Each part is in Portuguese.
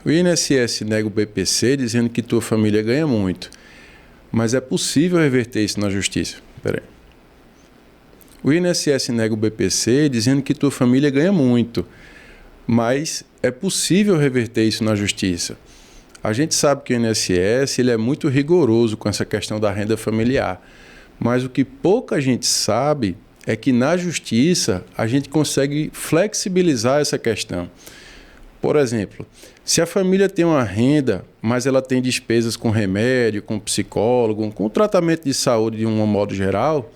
O INSS nega o BPC dizendo que tua família ganha muito, mas é possível reverter isso na justiça. Peraí. O INSS nega o BPC dizendo que tua família ganha muito, mas é possível reverter isso na justiça. A gente sabe que o INSS ele é muito rigoroso com essa questão da renda familiar, mas o que pouca gente sabe é que na justiça a gente consegue flexibilizar essa questão. Por exemplo, se a família tem uma renda, mas ela tem despesas com remédio, com psicólogo, com tratamento de saúde de um modo geral,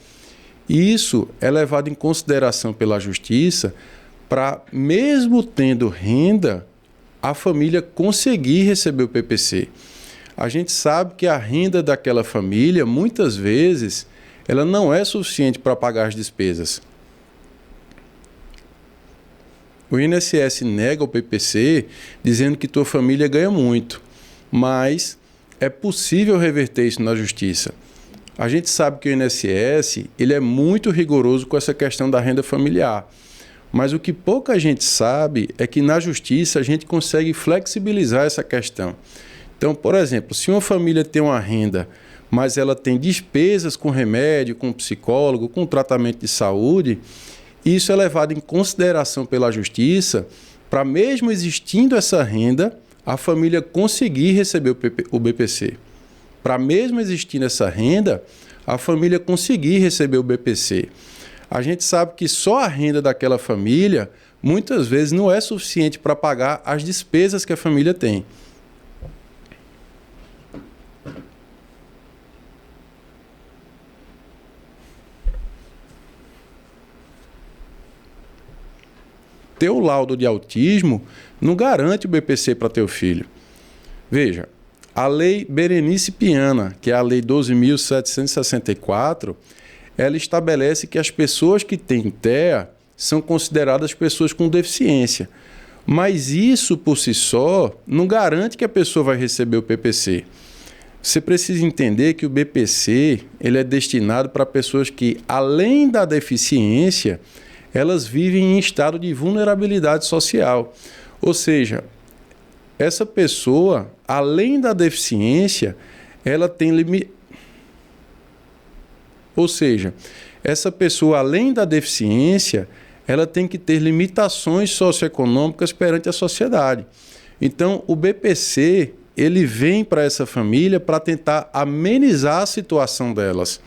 isso é levado em consideração pela justiça para, mesmo tendo renda, a família conseguir receber o PPC. A gente sabe que a renda daquela família, muitas vezes, ela não é suficiente para pagar as despesas. O INSS nega o PPC dizendo que tua família ganha muito, mas é possível reverter isso na justiça. A gente sabe que o INSS ele é muito rigoroso com essa questão da renda familiar, mas o que pouca gente sabe é que na justiça a gente consegue flexibilizar essa questão. Então, por exemplo, se uma família tem uma renda, mas ela tem despesas com remédio, com psicólogo, com tratamento de saúde, isso é levado em consideração pela justiça para, mesmo existindo essa renda, a família conseguir receber o BPC. Para, mesmo existindo essa renda, a família conseguir receber o BPC. A gente sabe que só a renda daquela família, muitas vezes, não é suficiente para pagar as despesas que a família tem. Teu laudo de autismo não garante o BPC para teu filho. Veja, a Lei Berenice Piana, que é a Lei 12.764, ela estabelece que as pessoas que têm TEA são consideradas pessoas com deficiência. Mas isso, por si só, não garante que a pessoa vai receber o PPC. Você precisa entender que o BPC ele é destinado para pessoas que, além da deficiência, elas vivem em estado de vulnerabilidade social. Ou seja, essa pessoa, além da deficiência, ela tem limite. Ou seja, essa pessoa, além da deficiência, ela tem que ter limitações socioeconômicas perante a sociedade. Então, o BPC, ele vem para essa família para tentar amenizar a situação delas.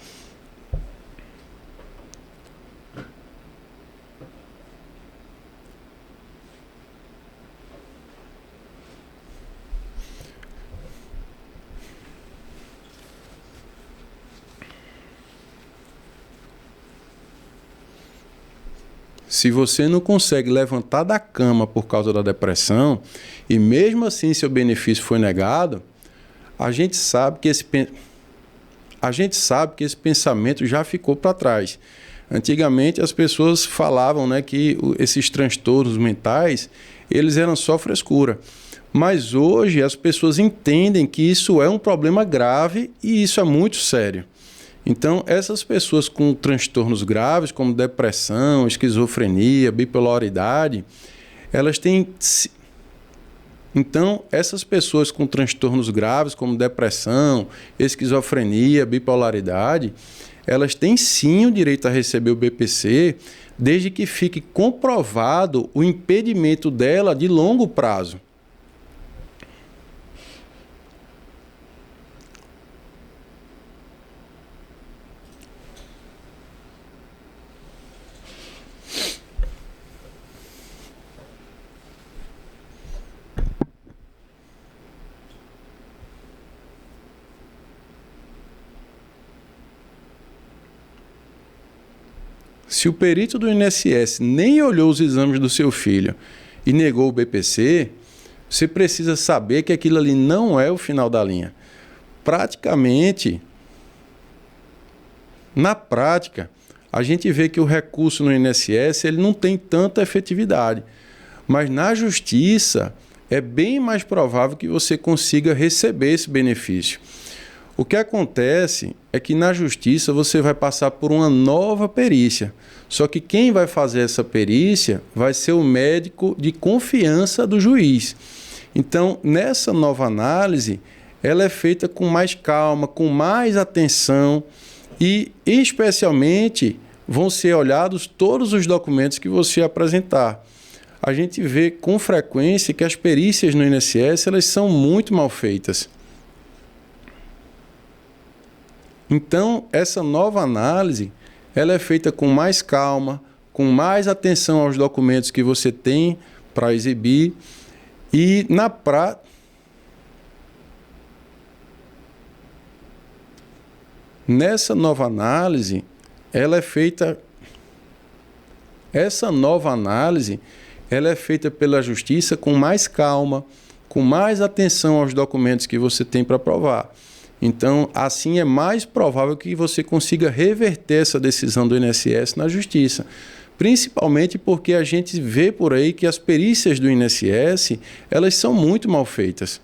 Se você não consegue levantar da cama por causa da depressão, e mesmo assim seu benefício foi negado, a gente sabe que esse pensamento já ficou para trás. Antigamente as pessoas falavam, né, que esses transtornos mentais eles eram só frescura. Mas hoje as pessoas entendem que isso é um problema grave e isso é muito sério. Então, essas pessoas com transtornos graves, como depressão, esquizofrenia, bipolaridade, elas têm... Então, essas pessoas com transtornos graves, como depressão, esquizofrenia, bipolaridade, elas têm sim o direito a receber o BPC, desde que fique comprovado o impedimento dela de longo prazo. Se o perito do INSS nem olhou os exames do seu filho e negou o BPC, você precisa saber que aquilo ali não é o final da linha. Praticamente, na prática, a gente vê que o recurso no INSS ele não tem tanta efetividade. Mas na justiça, é bem mais provável que você consiga receber esse benefício. O que acontece é que na justiça você vai passar por uma nova perícia. Só que quem vai fazer essa perícia vai ser o médico de confiança do juiz. Então, nessa nova análise, ela é feita com mais calma, com mais atenção e, especialmente, vão ser olhados todos os documentos que você apresentar. A gente vê com frequência que as perícias no INSS elas são muito mal feitas. Então, essa nova análise ela é feita com mais calma, com mais atenção aos documentos que você tem para exibir e, na prática, nessa nova análise, essa nova análise ela é feita pela Justiça com mais calma, com mais atenção aos documentos que você tem para provar. Então, assim é mais provável que você consiga reverter essa decisão do INSS na Justiça. Principalmente porque a gente vê por aí que as perícias do INSS, elas são muito mal feitas.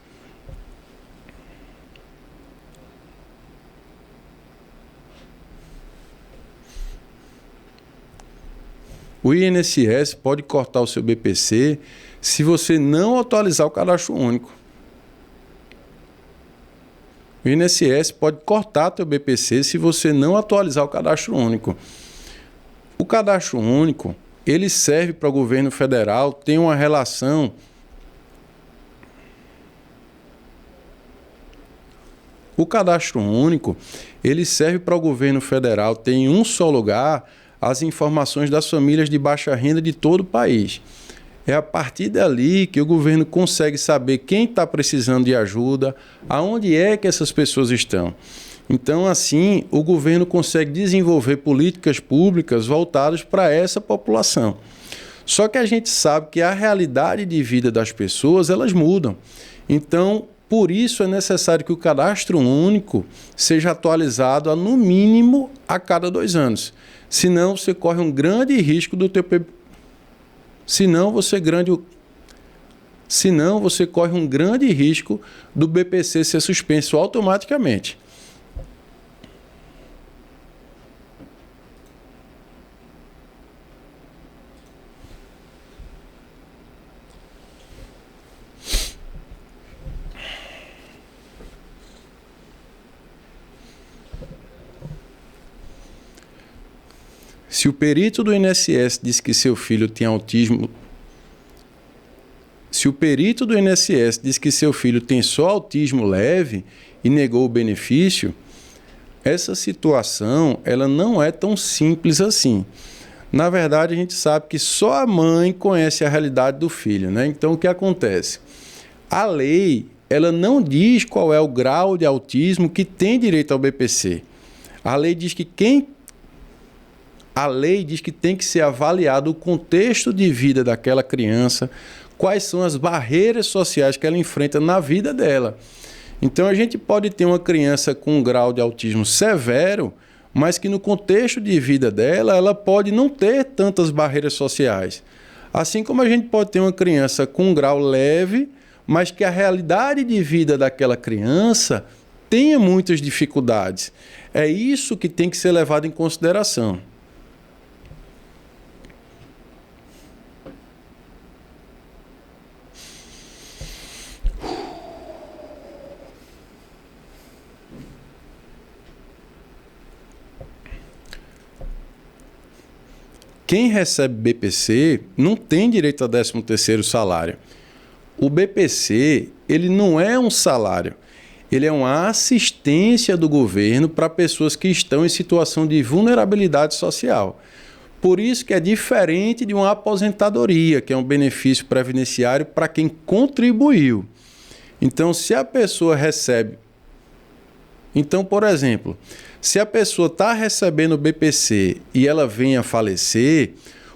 O INSS pode cortar o seu BPC se você não atualizar o cadastro único. O INSS pode cortar teu BPC se você não atualizar o cadastro único. O cadastro único, ele serve para o governo federal, tem uma relação. O cadastro único, ele serve para o governo federal, tem em um só lugar as informações das famílias de baixa renda de todo o país. É a partir dali que o governo consegue saber quem está precisando de ajuda, aonde é que essas pessoas estão. Então, assim, o governo consegue desenvolver políticas públicas voltadas para essa população. Só que a gente sabe que a realidade de vida das pessoas, elas mudam. Então, por isso é necessário que o cadastro único seja atualizado no mínimo a cada 2 anos. Senão você corre um grande risco do teu Senão você corre um grande risco do BPC ser suspenso automaticamente. Se o perito do INSS diz que seu filho tem autismo, se o perito do INSS diz que seu filho tem só autismo leve e negou o benefício, essa situação ela não é tão simples assim. Na verdade, a gente sabe que só a mãe conhece a realidade do filho, né? Então, o que acontece? A lei ela não diz qual é o grau de autismo que tem direito ao BPC. A lei diz que tem que ser avaliado o contexto de vida daquela criança, quais são as barreiras sociais que ela enfrenta na vida dela. Então, a gente pode ter uma criança com um grau de autismo severo, mas que no contexto de vida dela, ela pode não ter tantas barreiras sociais. Assim como a gente pode ter uma criança com um grau leve, mas que a realidade de vida daquela criança tenha muitas dificuldades. É isso que tem que ser levado em consideração. Quem recebe BPC não tem direito a 13º salário. O BPC, ele não é um salário, ele é uma assistência do governo para pessoas que estão em situação de vulnerabilidade social. Por isso que é diferente de uma aposentadoria, que é um benefício previdenciário para quem contribuiu. Então, se a pessoa recebe... Então, por exemplo, se a pessoa está recebendo o BPC e ela vem a falecer,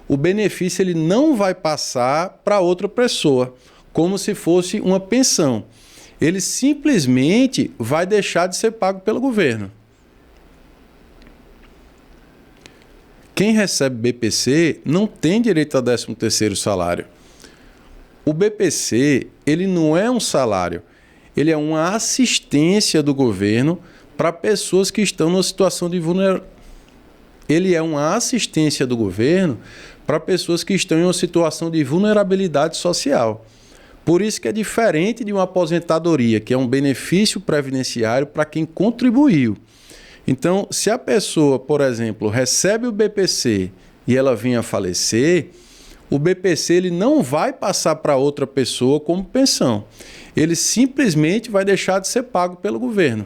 o benefício ele não vai passar para outra pessoa, como se fosse uma pensão. Ele simplesmente vai deixar de ser pago pelo governo. Quem recebe BPC não tem direito a 13º salário. O BPC ele não é um salário, ele é uma assistência do governo para pessoas que estão numa situação de vulnerabilidade. Ele é uma assistência do governo para pessoas que estão em uma situação de vulnerabilidade social. Por isso que é diferente de uma aposentadoria, que é um benefício previdenciário para quem contribuiu. Então, se a pessoa, por exemplo, recebe o BPC e ela vinha a falecer, o BPC ele não vai passar para outra pessoa como pensão. Ele simplesmente vai deixar de ser pago pelo governo.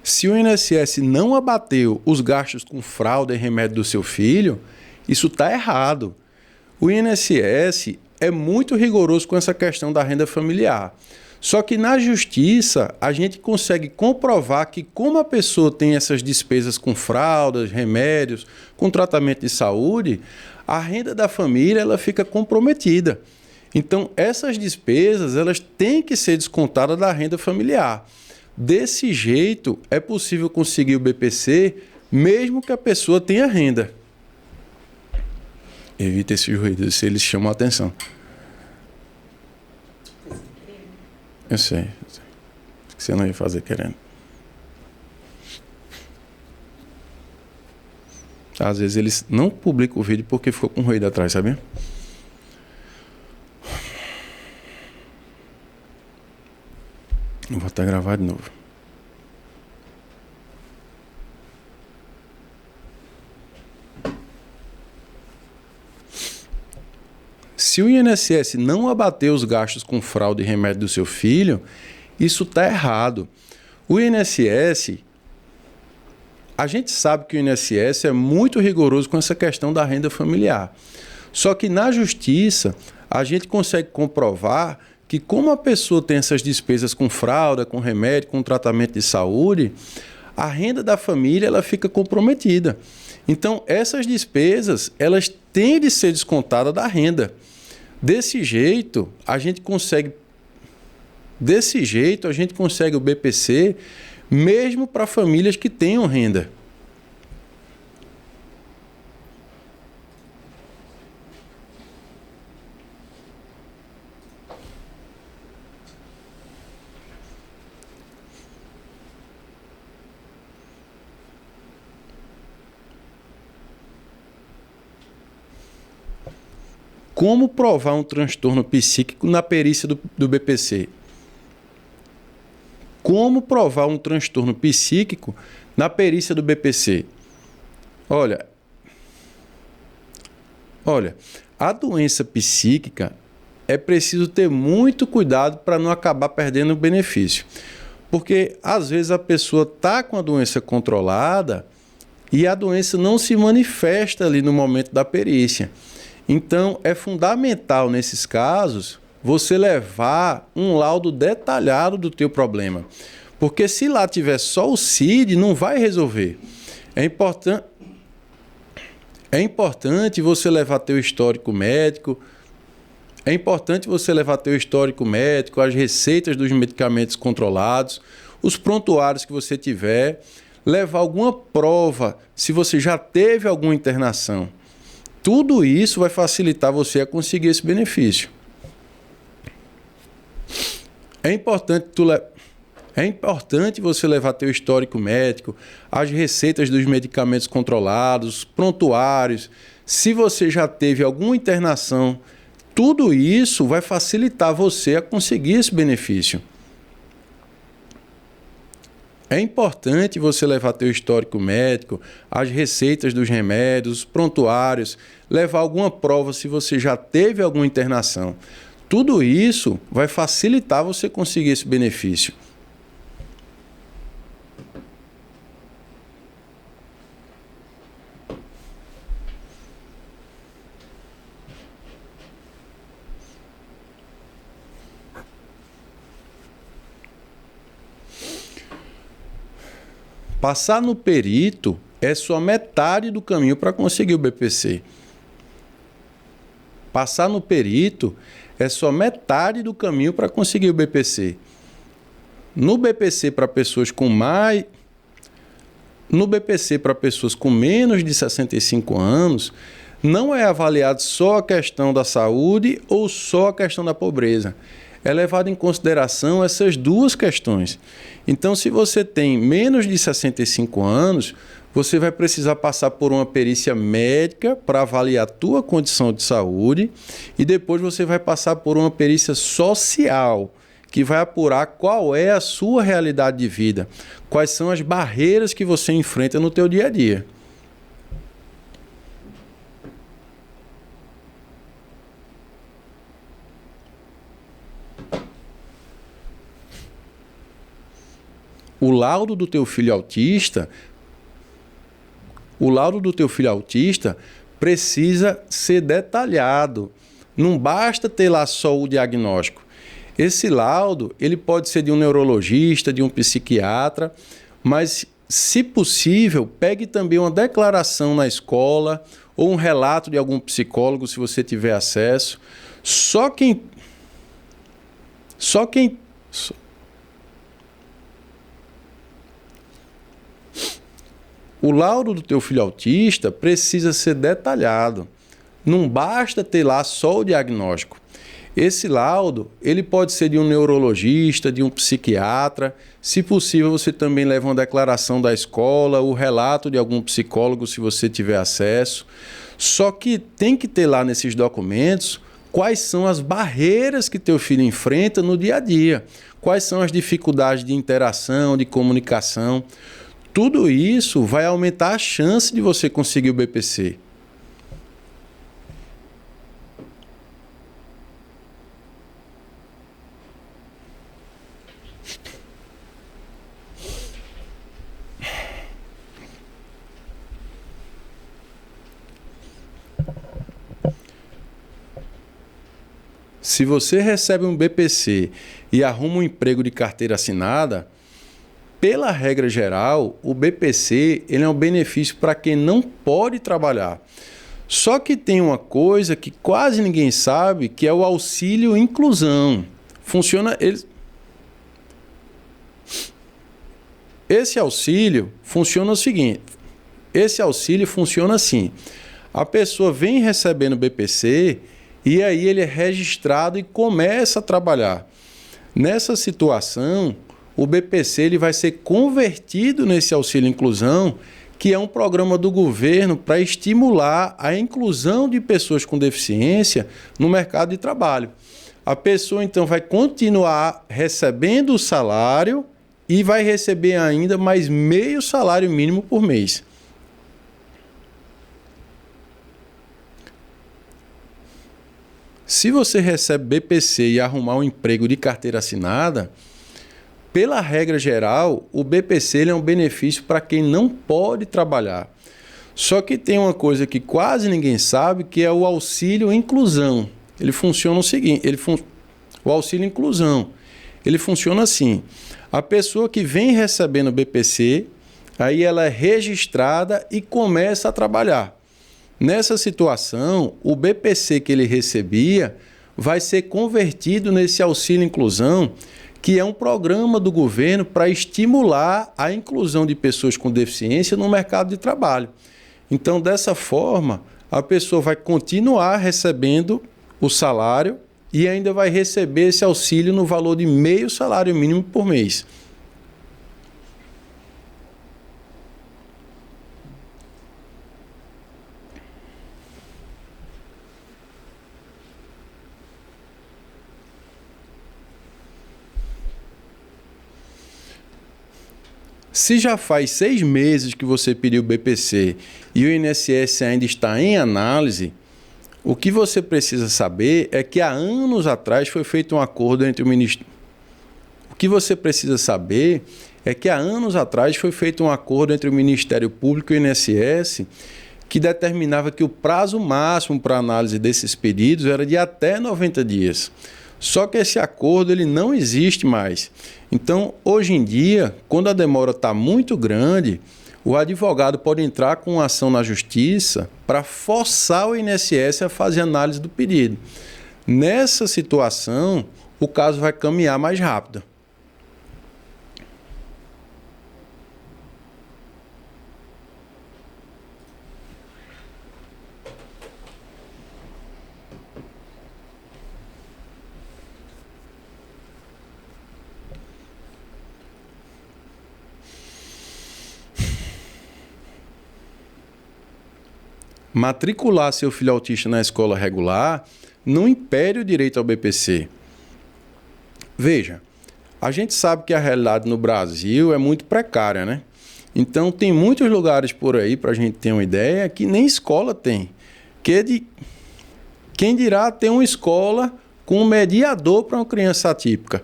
Se o INSS não abateu os gastos com fralda e remédio do seu filho, isso está errado. O INSS é muito rigoroso com essa questão da renda familiar. Só que na justiça a gente consegue comprovar que como a pessoa tem essas despesas com fraldas, remédios, com tratamento de saúde, a renda da família ela fica comprometida. Então essas despesas elas têm que ser descontadas da renda familiar. Desse jeito, é possível conseguir o BPC, mesmo que a pessoa tenha renda. Evita esses ruídos, se eles chamam a atenção. Eu sei. Que você não ia fazer querendo. Às vezes eles não publicam o vídeo porque ficou com ruído atrás, sabia? Vou até gravar de novo. Se o INSS não abater os gastos com fralda e remédio do seu filho, isso está errado. O INSS, a gente sabe que o INSS é muito rigoroso com essa questão da renda familiar. Só que na justiça, a gente consegue comprovar que como a pessoa tem essas despesas com fralda, com remédio, com tratamento de saúde, a renda da família ela fica comprometida. Então, essas despesas elas têm de ser descontadas da renda. Desse jeito, a gente consegue o BPC mesmo para famílias que tenham renda. Como provar um transtorno psíquico na perícia do BPC? Como provar um transtorno psíquico na perícia do BPC? Olha, a doença psíquica é preciso ter muito cuidado para não acabar perdendo o benefício. Porque às vezes a pessoa está com a doença controlada e a doença não se manifesta ali no momento da perícia. Então, é fundamental, nesses casos, você levar um laudo detalhado do teu problema. Porque se lá tiver só o CID, não vai resolver. É importante você levar teu histórico médico, as receitas dos medicamentos controlados, os prontuários que você tiver, levar alguma prova se você já teve alguma internação. Tudo isso vai facilitar você a conseguir esse benefício. É importante você levar teu histórico médico, as receitas dos medicamentos controlados, prontuários. Se você já teve alguma internação, tudo isso vai facilitar você a conseguir esse benefício. É importante você levar teu histórico médico, as receitas dos remédios, os prontuários, levar alguma prova se você já teve alguma internação. Tudo isso vai facilitar você conseguir esse benefício. Passar no perito é só metade do caminho para conseguir o BPC. Passar no perito é só metade do caminho para conseguir o BPC. No BPC para pessoas com mais... no BPC para pessoas com menos de 65 anos, não é avaliado só a questão da saúde ou só a questão da pobreza. É levado em consideração essas duas questões. Então, se você tem menos de 65 anos, você vai precisar passar por uma perícia médica para avaliar a tua condição de saúde e depois você vai passar por uma perícia social, que vai apurar qual é a sua realidade de vida, quais são as barreiras que você enfrenta no teu dia a dia. O laudo do teu filho autista precisa ser detalhado. Não basta ter lá só o diagnóstico. Esse laudo, ele pode ser de um neurologista, de um psiquiatra, mas, se possível, pegue também uma declaração na escola ou um relato de algum psicólogo, se você tiver acesso. O laudo do teu filho autista precisa ser detalhado. Não basta ter lá só o diagnóstico. Esse laudo, ele pode ser de um neurologista, de um psiquiatra. Se possível, você também leva uma declaração da escola, o relato de algum psicólogo, se você tiver acesso. Só que tem que ter lá nesses documentos quais são as barreiras que teu filho enfrenta no dia a dia. Quais são as dificuldades de interação, de comunicação. Tudo isso vai aumentar a chance de você conseguir o BPC. Se você recebe um BPC e arruma um emprego de carteira assinada, pela regra geral, o BPC ele é um benefício para quem não pode trabalhar. Só que tem uma coisa que quase ninguém sabe, que é o auxílio inclusão. Esse auxílio funciona o seguinte. Esse auxílio funciona assim. A pessoa vem recebendo BPC e aí ele é registrado e começa a trabalhar. Nessa situação, o BPC ele vai ser convertido nesse auxílio inclusão, que é um programa do governo para estimular a inclusão de pessoas com deficiência no mercado de trabalho. A pessoa então vai continuar recebendo o salário e vai receber ainda mais meio salário mínimo por mês. Se você recebe BPC e arrumar um emprego de carteira assinada, pela regra geral, o BPC ele é um benefício para quem não pode trabalhar. Só que tem uma coisa que quase ninguém sabe, que é o auxílio inclusão. Ele funciona o seguinte, o auxílio inclusão, ele funciona assim. A pessoa que vem recebendo BPC, aí ela é registrada e começa a trabalhar. Nessa situação, o BPC que ele recebia vai ser convertido nesse auxílio inclusão, que é um programa do governo para estimular a inclusão de pessoas com deficiência no mercado de trabalho. Então, dessa forma, a pessoa vai continuar recebendo o salário e ainda vai receber esse auxílio no valor de meio salário mínimo por mês. Se já faz 6 meses que você pediu BPC e o INSS ainda está em análise, o que você precisa saber é que há anos atrás foi feito um acordo entre o Ministério. O que você precisa saber é que há anos atrás foi feito um acordo entre o Ministério Público e o INSS que determinava que o prazo máximo para análise desses pedidos era de até 90 dias. Só que esse acordo ele não existe mais. Então, hoje em dia, quando a demora está muito grande, o advogado pode entrar com uma ação na justiça para forçar o INSS a fazer análise do pedido. Nessa situação, o caso vai caminhar mais rápido. Matricular seu filho autista na escola regular não impede o direito ao BPC. Veja, a gente sabe que a realidade no Brasil é muito precária, né? Então, tem muitos lugares por aí, para a gente ter uma ideia, que nem escola tem. Quem dirá ter uma escola com um mediador para uma criança atípica?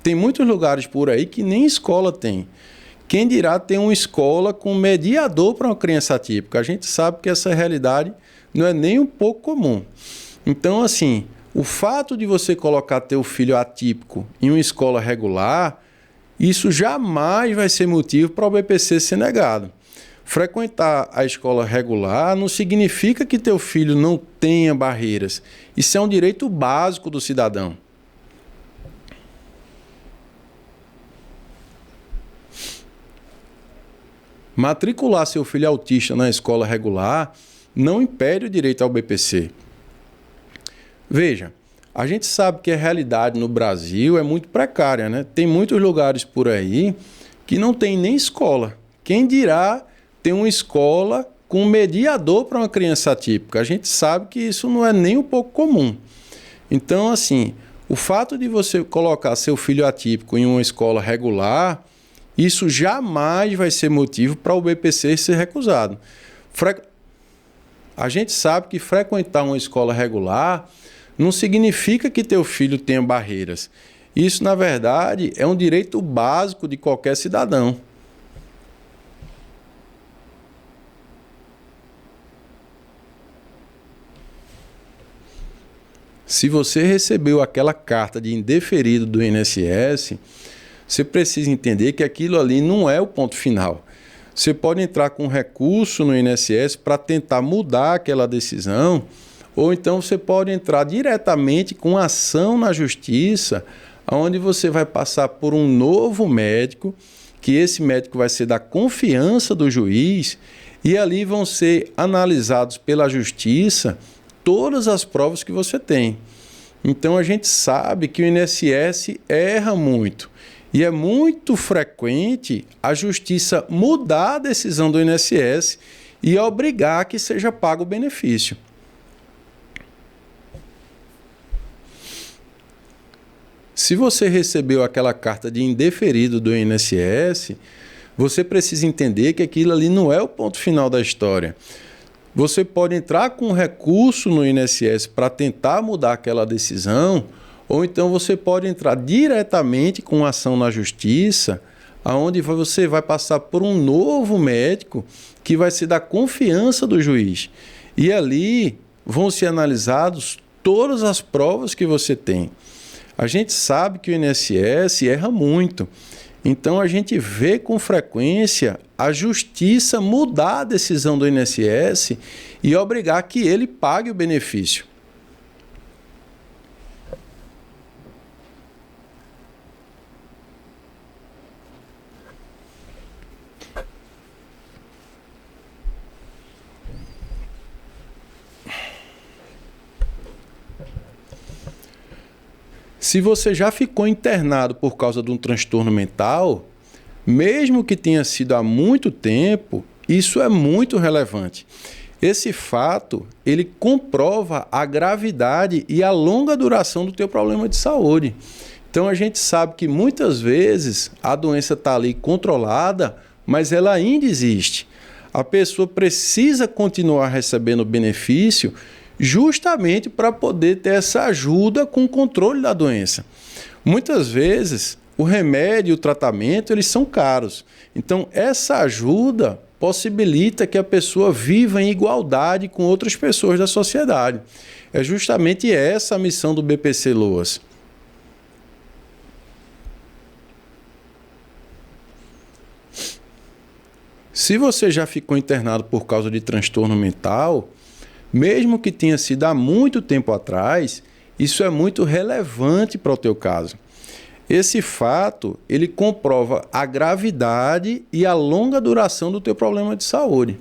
Tem muitos lugares por aí que nem escola tem. Quem dirá ter uma escola com mediador para uma criança atípica? A gente sabe que essa realidade não é nem um pouco comum. Então, assim, o fato de você colocar teu filho atípico em uma escola regular, isso jamais vai ser motivo para o BPC ser negado. Frequentar a escola regular não significa que teu filho não tenha barreiras. Isso é um direito básico do cidadão. Matricular seu filho autista na escola regular não impede o direito ao BPC. Veja, a gente sabe que a realidade no Brasil é muito precária, né? Tem muitos lugares por aí que não tem nem escola. Quem dirá ter uma escola com mediador para uma criança atípica? A gente sabe que isso não é nem um pouco comum. Então, assim, o fato de você colocar seu filho atípico em uma escola regular, isso jamais vai ser motivo para o BPC ser recusado. A gente sabe que frequentar uma escola regular não significa que teu filho tenha barreiras. Isso, na verdade, é um direito básico de qualquer cidadão. Se você recebeu aquela carta de indeferido do INSS, você precisa entender que aquilo ali não é o ponto final. Você pode entrar com recurso no INSS para tentar mudar aquela decisão, ou então você pode entrar diretamente com ação na justiça, onde você vai passar por um novo médico, que esse médico vai ser da confiança do juiz, e ali vão ser analisados pela justiça todas as provas que você tem. Então a gente sabe que o INSS erra muito. E é muito frequente a justiça mudar a decisão do INSS e obrigar que seja pago o benefício. Se você recebeu aquela carta de indeferido do INSS, você precisa entender que aquilo ali não é o ponto final da história. Você pode entrar com recurso no INSS para tentar mudar aquela decisão, ou então você pode entrar diretamente com ação na justiça, onde você vai passar por um novo médico que vai ser da confiança do juiz. E ali vão ser analisados todas as provas que você tem. A gente sabe que o INSS erra muito. Então a gente vê com frequência a justiça mudar a decisão do INSS e obrigar que ele pague o benefício. Se você já ficou internado por causa de um transtorno mental, mesmo que tenha sido há muito tempo, isso é muito relevante. Esse fato, ele comprova a gravidade e a longa duração do teu problema de saúde. Então a gente sabe que muitas vezes a doença está ali controlada, mas ela ainda existe. A pessoa precisa continuar recebendo benefício justamente para poder ter essa ajuda com o controle da doença. Muitas vezes, o remédio e o tratamento, eles são caros. Então, essa ajuda possibilita que a pessoa viva em igualdade com outras pessoas da sociedade. É justamente essa a missão do BPC-LOAS. Se você já ficou internado por causa de transtorno mental, mesmo que tenha sido há muito tempo atrás, isso é muito relevante para o teu caso. Esse fato, ele comprova a gravidade e a longa duração do teu problema de saúde.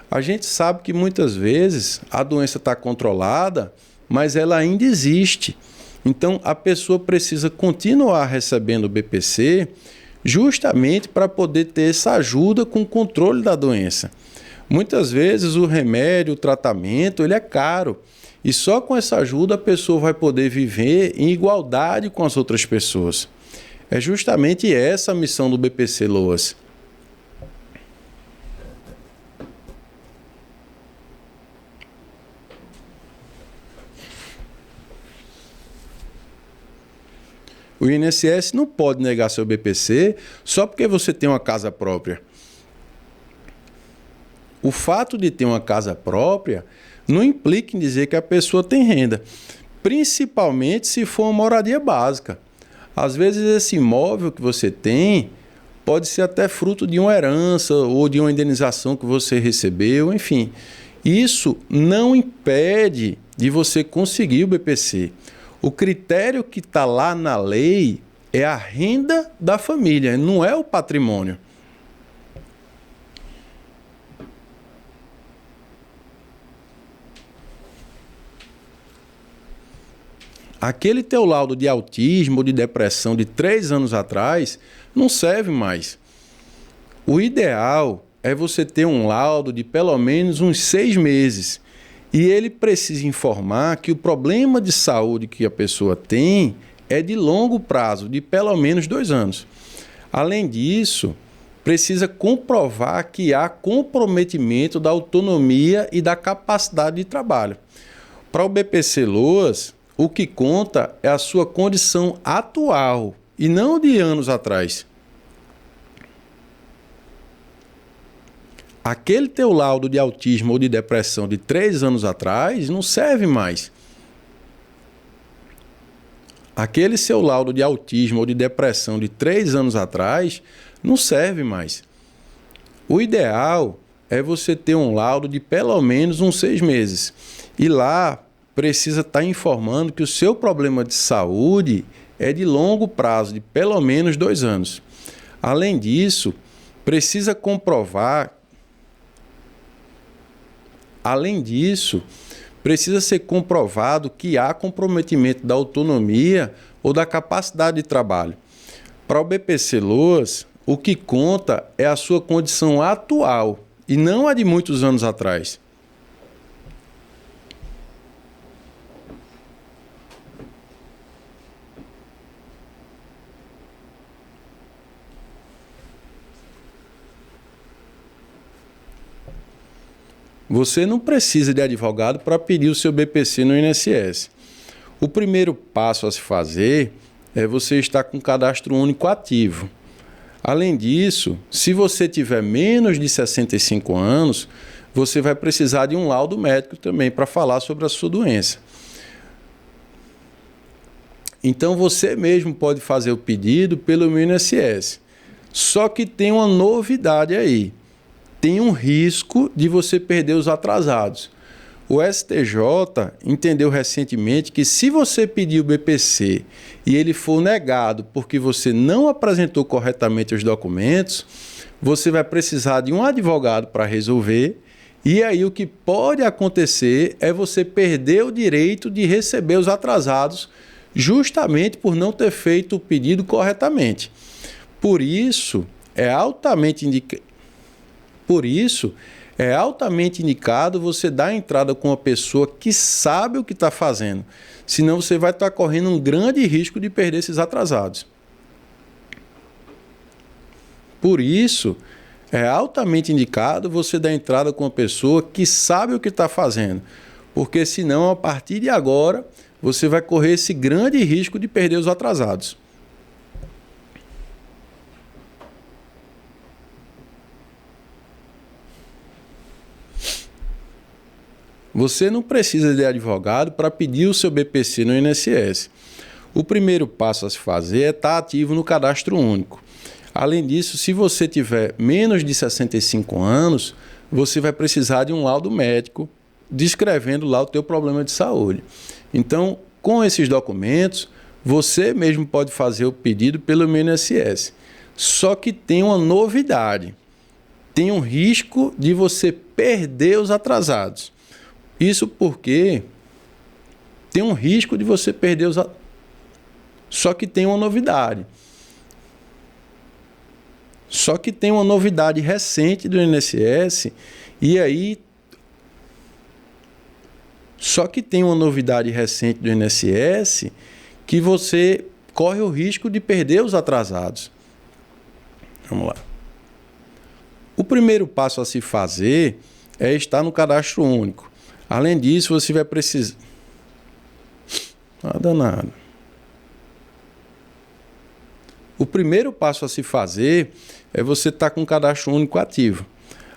A gente sabe que muitas vezes a doença está controlada, mas ela ainda existe. Então, a pessoa precisa continuar recebendo o BPC justamente para poder ter essa ajuda com o controle da doença. Muitas vezes o remédio, o tratamento, ele é caro. E só com essa ajuda a pessoa vai poder viver em igualdade com as outras pessoas. É justamente essa a missão do BPC Loas. O INSS não pode negar seu BPC só porque você tem uma casa própria. O fato de ter uma casa própria não implica em dizer que a pessoa tem renda, principalmente se for uma moradia básica. Às vezes esse imóvel que você tem pode ser até fruto de uma herança ou de uma indenização que você recebeu, enfim. Isso não impede de você conseguir o BPC. O critério que está lá na lei é a renda da família, não é o patrimônio. Aquele teu laudo de autismo ou de depressão de 3 anos atrás não serve mais. O ideal é você ter um laudo de pelo menos uns 6 meses. E ele precisa informar que o problema de saúde que a pessoa tem é de longo prazo, de pelo menos 2 anos. Além disso, precisa comprovar que há comprometimento da autonomia e da capacidade de trabalho. Para o BPC Loas, o que conta é a sua condição atual e não de anos atrás. Aquele teu laudo de autismo ou de depressão de 3 anos atrás não serve mais. Aquele seu laudo de autismo ou de depressão de 3 anos atrás não serve mais. O ideal é você ter um laudo de pelo menos uns 6 meses. E lá precisa estar informando que o seu problema de saúde é de longo prazo, de pelo menos 2 anos. Além disso, precisa comprovar. Além disso, precisa ser comprovado que há comprometimento da autonomia ou da capacidade de trabalho. Para o BPC Loas, o que conta é a sua condição atual e não a de muitos anos atrás. Você não precisa de advogado para pedir o seu BPC no INSS. O primeiro passo a se fazer é você estar com o cadastro único ativo. Além disso, se você tiver menos de 65 anos, você vai precisar de um laudo médico também para falar sobre a sua doença. Então você mesmo pode fazer o pedido pelo INSS. Só que tem uma novidade aí. Tem um risco de você perder os atrasados. O STJ entendeu recentemente que se você pedir o BPC e ele for negado porque você não apresentou corretamente os documentos, você vai precisar de um advogado para resolver, e aí o que pode acontecer é você perder o direito de receber os atrasados justamente por não ter feito o pedido corretamente. Por isso, é altamente indicado você dar a entrada com uma pessoa que sabe o que está fazendo. Senão você vai estar correndo um grande risco de perder esses atrasados. Por isso, é altamente indicado você dar entrada com uma pessoa que sabe o que está fazendo. Porque senão, a partir de agora, você vai correr esse grande risco de perder os atrasados. Você não precisa de advogado para pedir o seu BPC no INSS. O primeiro passo a se fazer é estar ativo no cadastro único. Além disso, se você tiver menos de 65 anos, você vai precisar de um laudo médico descrevendo lá o teu problema de saúde. Então, com esses documentos, você mesmo pode fazer o pedido pelo INSS. Só que tem uma novidade. Tem um risco de você perder os atrasados. Isso porque tem um risco de você perder os... Só que tem uma novidade. Só que tem uma novidade recente do INSS, e aí. Só que tem uma novidade recente do INSS que você corre o risco de perder os atrasados. Vamos lá. O primeiro passo a se fazer é estar no cadastro único. Além disso, você vai precisar... Nada, nada. O primeiro passo a se fazer é você estar com o cadastro único ativo.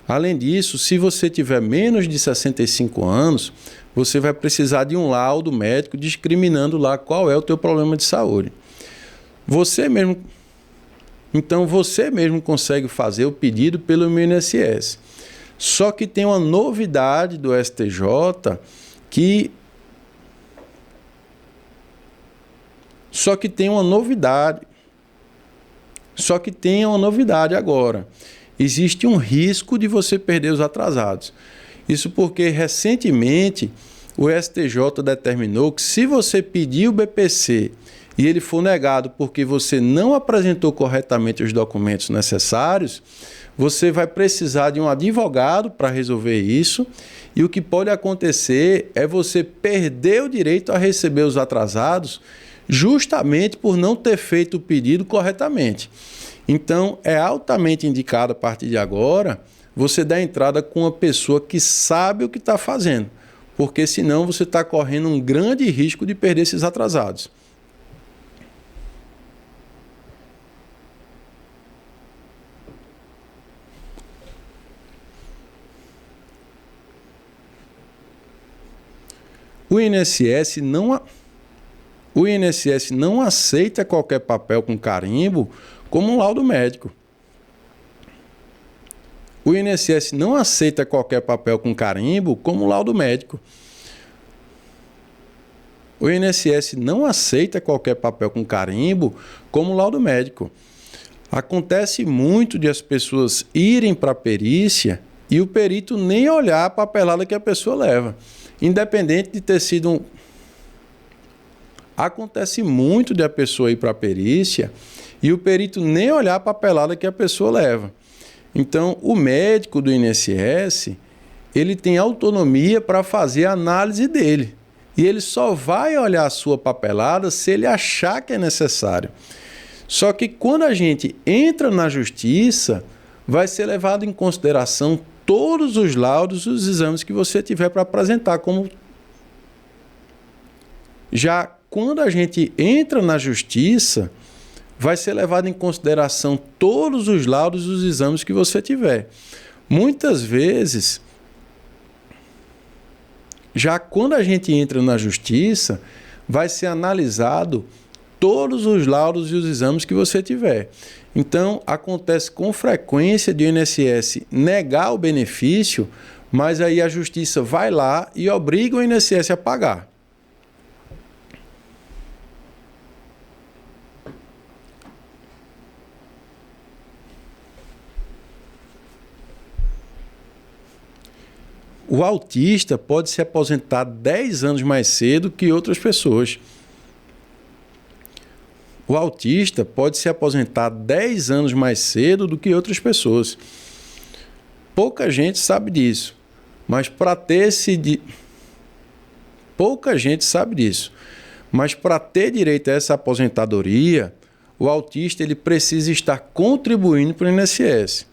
Além disso, se você tiver menos de 65 anos, você vai precisar de um laudo médico discriminando lá qual é o teu problema de saúde. Então, você mesmo consegue fazer o pedido pelo INSS. Só que tem uma novidade do STJ Só que tem uma novidade agora. Existe um risco de você perder os atrasados. Isso porque, recentemente, o STJ determinou que se você pedir o BPC e ele for negado porque você não apresentou corretamente os documentos necessários, você vai precisar de um advogado para resolver isso, e o que pode acontecer é você perder o direito a receber os atrasados justamente por não ter feito o pedido corretamente. Então, é altamente indicado a partir de agora você dar entrada com uma pessoa que sabe o que está fazendo, porque senão você está correndo um grande risco de perder esses atrasados. O INSS não aceita qualquer papel com carimbo como um laudo médico. O INSS não aceita qualquer papel com carimbo como um laudo médico. O INSS não aceita qualquer papel com carimbo como laudo médico. Acontece muito de as pessoas irem para a perícia e o perito nem olhar a papelada que a pessoa leva. Independente de ter sido um... Acontece muito de a pessoa ir para a perícia e o perito nem olhar a papelada que a pessoa leva. Então, o médico do INSS, ele tem autonomia para fazer a análise dele. E ele só vai olhar a sua papelada se ele achar que é necessário. Só que quando a gente entra na justiça, vai ser levado em consideração todos os laudos e os exames que você tiver para apresentar. Já quando a gente entra na justiça, vai ser levado em consideração todos os laudos e os exames que você tiver. Muitas vezes, já quando a gente entra na justiça, vai ser analisado todos os laudos e os exames que você tiver. Então, acontece com frequência de o INSS negar o benefício, mas aí a justiça vai lá e obriga o INSS a pagar. O autista pode se aposentar 10 anos mais cedo que outras pessoas. O autista pode se aposentar 10 anos mais cedo do que outras pessoas. Pouca gente sabe disso, mas para ter pouca gente sabe disso. Mas para ter direito a essa aposentadoria, o autista ele precisa estar contribuindo para o INSS.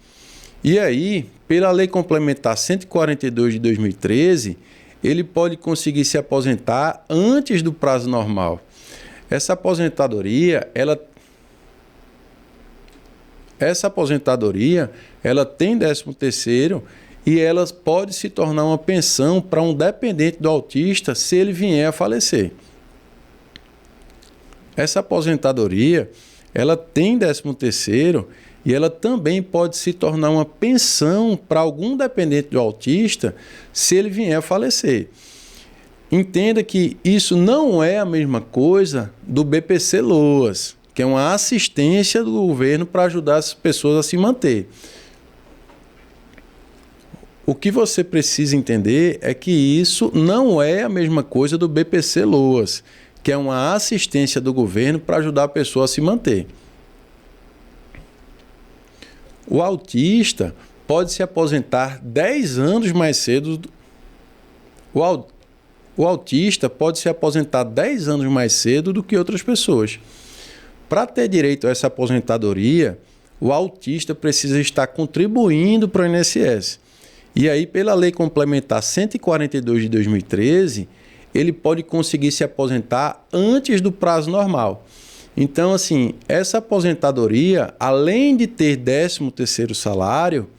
E aí, pela Lei Complementar 142 de 2013, ele pode conseguir se aposentar antes do prazo normal. Essa aposentadoria, ela tem 13º e ela pode se tornar uma pensão para um dependente do autista se ele vier a falecer. Essa aposentadoria, ela tem 13º e ela também pode se tornar uma pensão para algum dependente do autista se ele vier a falecer. Entenda que isso não é a mesma coisa do BPC-Loas, que é uma assistência do governo para ajudar as pessoas a se manter. O que você precisa entender é que isso não é a mesma coisa do BPC-Loas, que é uma assistência do governo para ajudar a pessoa a se manter. O autista pode se aposentar 10 anos mais cedo. O autista pode se aposentar 10 anos mais cedo do que outras pessoas. Para ter direito a essa aposentadoria, o autista precisa estar contribuindo para o INSS. E aí, pela Lei Complementar 142 de 2013, ele pode conseguir se aposentar antes do prazo normal. Então, assim, essa aposentadoria, além de ter 13º salário,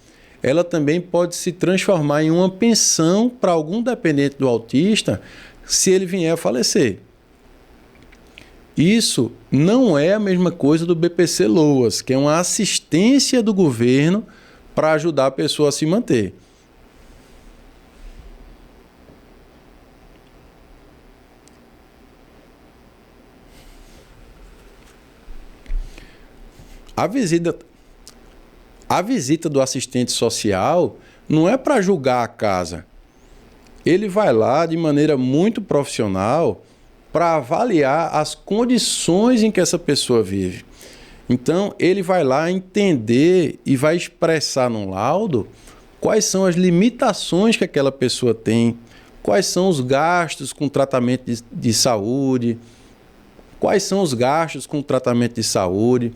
ela também pode se transformar em uma pensão para algum dependente do autista se ele vier a falecer. Isso não é a mesma coisa do BPC Loas, que é uma assistência do governo para ajudar a pessoa a se manter. A visita do assistente social não é para julgar a casa. Ele vai lá de maneira muito profissional para avaliar as condições em que essa pessoa vive. Então, ele vai lá entender e vai expressar num laudo quais são as limitações que aquela pessoa tem, quais são os gastos com tratamento de saúde, quais são os gastos com tratamento de saúde,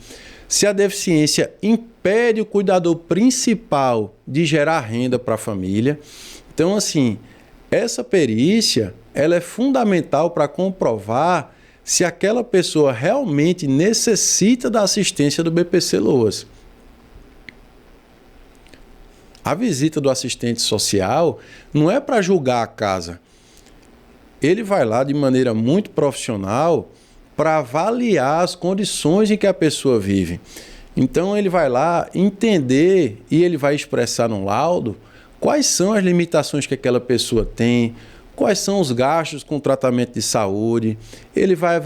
se a deficiência impede o cuidador principal de gerar renda para a família. Então, assim, essa perícia ela é fundamental para comprovar se aquela pessoa realmente necessita da assistência do BPC Loas. A visita do assistente social não é para julgar a casa. Ele vai lá de maneira muito profissional para avaliar as condições em que a pessoa vive. Então, ele vai lá entender e ele vai expressar no laudo quais são as limitações que aquela pessoa tem, quais são os gastos com tratamento de saúde. Ele vai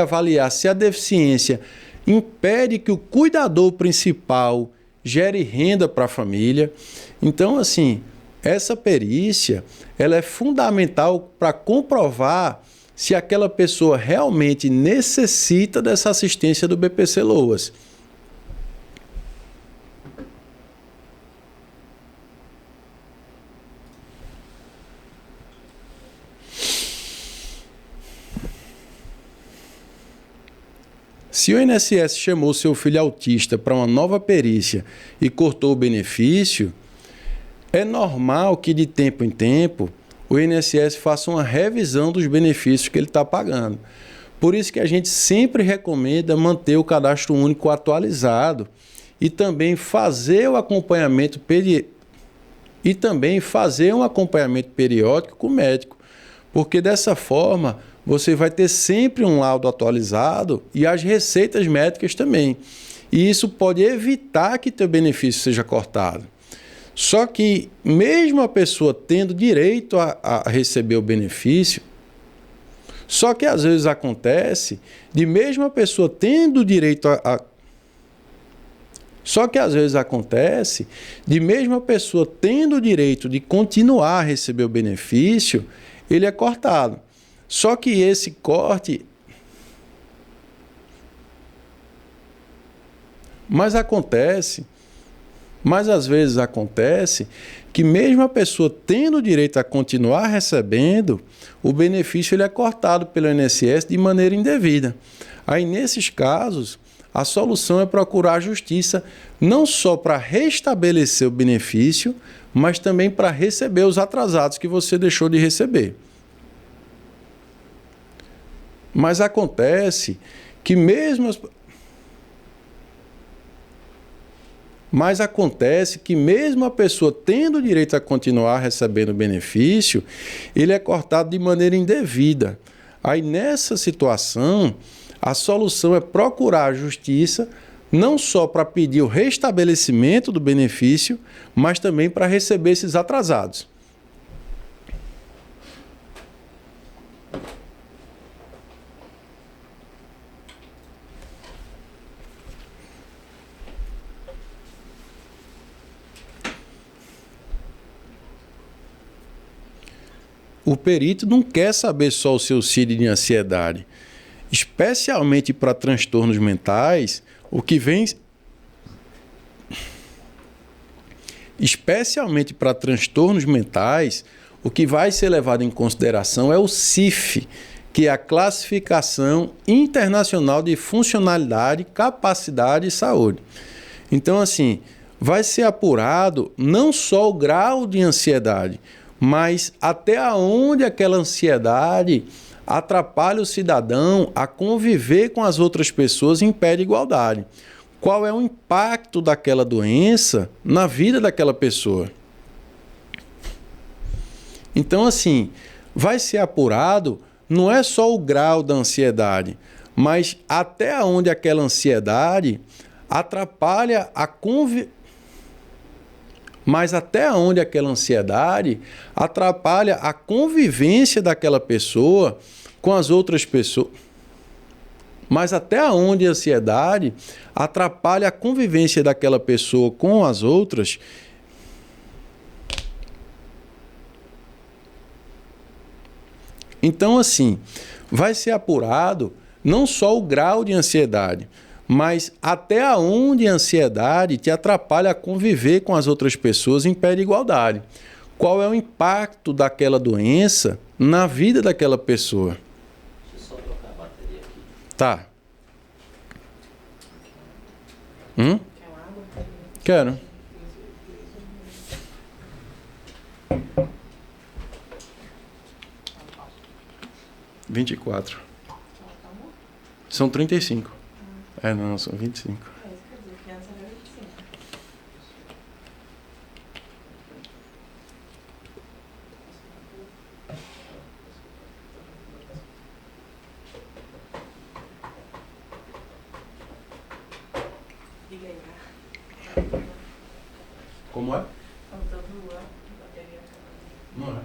avaliar se a deficiência impede que o cuidador principal gere renda para a família. Então, assim, essa perícia ela é fundamental para comprovar se aquela pessoa realmente necessita dessa assistência do BPC Loas. Se o INSS chamou seu filho autista para uma nova perícia e cortou o benefício, é normal que de tempo em tempo o INSS faça uma revisão dos benefícios que ele está pagando. Por isso que a gente sempre recomenda manter o cadastro único atualizado e também fazer o acompanhamento periódico com o médico, porque dessa forma você vai ter sempre um laudo atualizado e as receitas médicas também. E isso pode evitar que teu benefício seja cortado. Só que, mesmo a pessoa tendo direito a receber o benefício, só que às vezes acontece de mesmo a pessoa tendo direito Só que às vezes acontece de mesmo a pessoa tendo o direito de continuar a receber o benefício, ele é cortado. Só que esse corte... Mas às vezes acontece que mesmo a pessoa tendo o direito a continuar recebendo, o benefício ele é cortado pelo INSS de maneira indevida. Aí, nesses casos, a solução é procurar a justiça não só para restabelecer o benefício, mas também para receber os atrasados que você deixou de receber. Mas acontece que mesmo a pessoa tendo o direito a continuar recebendo o benefício, ele é cortado de maneira indevida. Aí, nessa situação, a solução é procurar a justiça, não só para pedir o restabelecimento do benefício, mas também para receber esses atrasados. O perito não quer saber só o seu CID de ansiedade. Especialmente para transtornos mentais, o que vem especialmente para transtornos mentais, o que vai ser levado em consideração é o CIF, que é a Classificação Internacional de Funcionalidade, Capacidade e Saúde. Então, assim, vai ser apurado não só o grau de ansiedade, mas até onde aquela ansiedade atrapalha o cidadão a conviver com as outras pessoas em pé de igualdade. Qual é o impacto daquela doença na vida daquela pessoa? Então, assim, vai ser apurado não é só o grau da ansiedade, mas até onde aquela ansiedade atrapalha a convivência daquela pessoa com as outras pessoas. Mas até onde a ansiedade atrapalha a convivência daquela pessoa com as outras. Então, assim, vai ser apurado não só o grau de ansiedade, mas até onde a ansiedade te atrapalha a conviver com as outras pessoas em pé de igualdade. Qual é o impacto daquela doença na vida daquela pessoa? Deixa eu só trocar a bateria aqui. Tá. Quero. R$24. São 35. Não, são 25. Como é? Não é?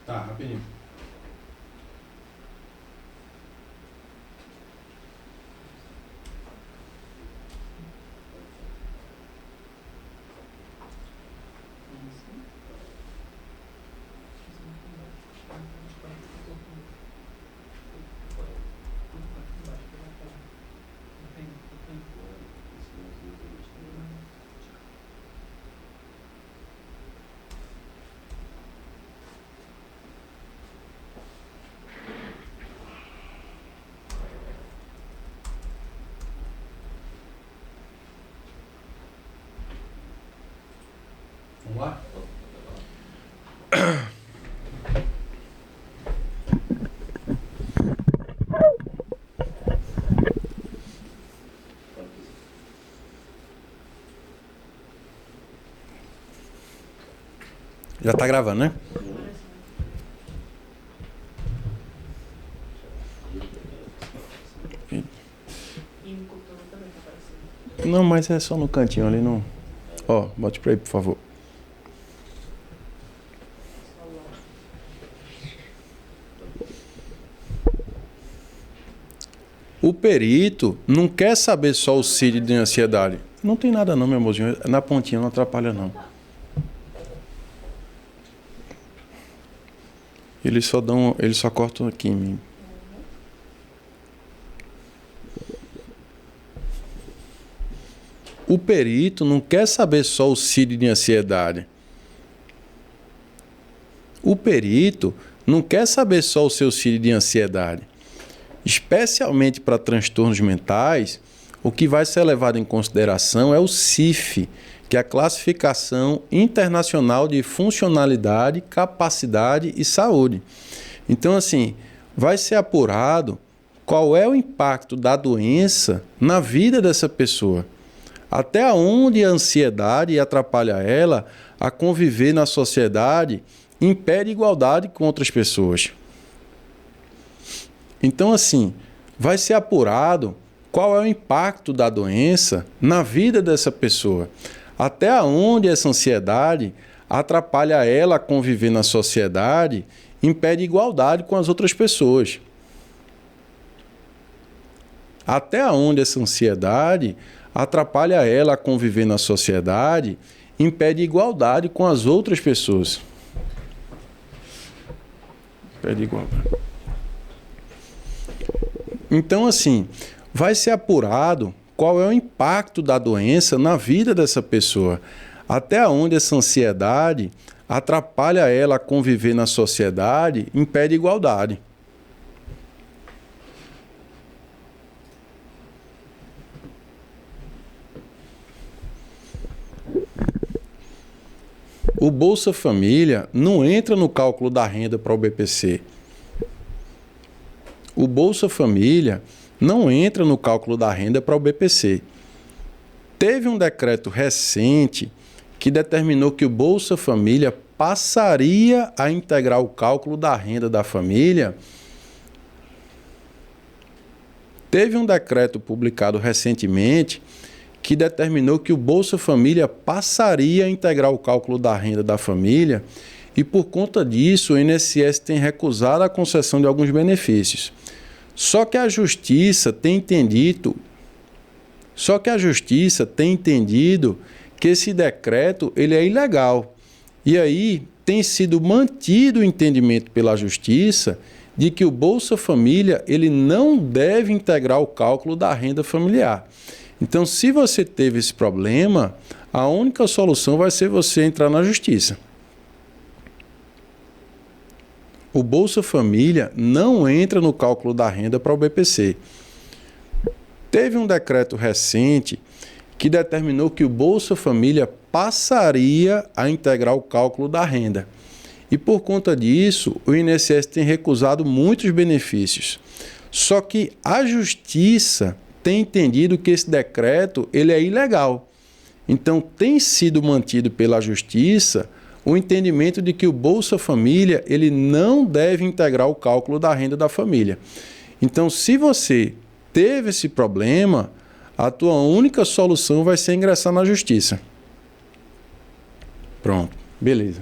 Tá, rapidinho. Vamos lá? Já tá gravando, né? Não, mas é só no cantinho ali, não. Ó, bote pra aí, por favor. O perito não quer saber só o CID de ansiedade. Não tem nada não, meu amorzinho. Na pontinha não atrapalha não. Eles só cortam aqui em mim. O perito não quer saber só o CID de ansiedade. O perito não quer saber só o seu CID de ansiedade. Especialmente para transtornos mentais, o que vai ser levado em consideração é o CIF, que é a Classificação Internacional de Funcionalidade, Capacidade e Saúde. Então, assim, vai ser apurado qual é o impacto da doença na vida dessa pessoa. Até onde a ansiedade atrapalha ela a conviver na sociedade em pé de igualdade com outras pessoas. Então, assim, vai ser apurado qual é o impacto da doença na vida dessa pessoa, Até onde essa ansiedade atrapalha ela a conviver na sociedade, impede igualdade com as outras pessoas. Até onde essa ansiedade atrapalha ela a conviver na sociedade, impede igualdade com as outras pessoas. Impede igualdade. Então, assim, vai ser apurado qual é o impacto da doença na vida dessa pessoa. Até onde essa ansiedade atrapalha ela a conviver na sociedade, impede igualdade. O Bolsa Família não entra no cálculo da renda para o BPC. O Bolsa Família não entra no cálculo da renda para o BPC. Teve um decreto recente que determinou que o Bolsa Família passaria a integrar o cálculo da renda da família. Teve um decreto publicado recentemente que determinou que o Bolsa Família passaria a integrar o cálculo da renda da família e, por conta disso, o INSS tem recusado a concessão de alguns benefícios. Só que a Justiça tem entendido que esse decreto ele é ilegal. E aí tem sido mantido o entendimento pela Justiça de que o Bolsa Família ele não deve integrar o cálculo da renda familiar. Então, se você teve esse problema, a única solução vai ser você entrar na Justiça. O Bolsa Família não entra no cálculo da renda para o BPC. Teve um decreto recente que determinou que o Bolsa Família passaria a integrar o cálculo da renda. E por conta disso, o INSS tem recusado muitos benefícios. Só que a Justiça tem entendido que esse decreto ele é ilegal. Então, tem sido mantido pela Justiça o entendimento de que o Bolsa Família ele não deve integrar o cálculo da renda da família. Então, se você teve esse problema, a tua única solução vai ser ingressar na Justiça. Pronto, beleza.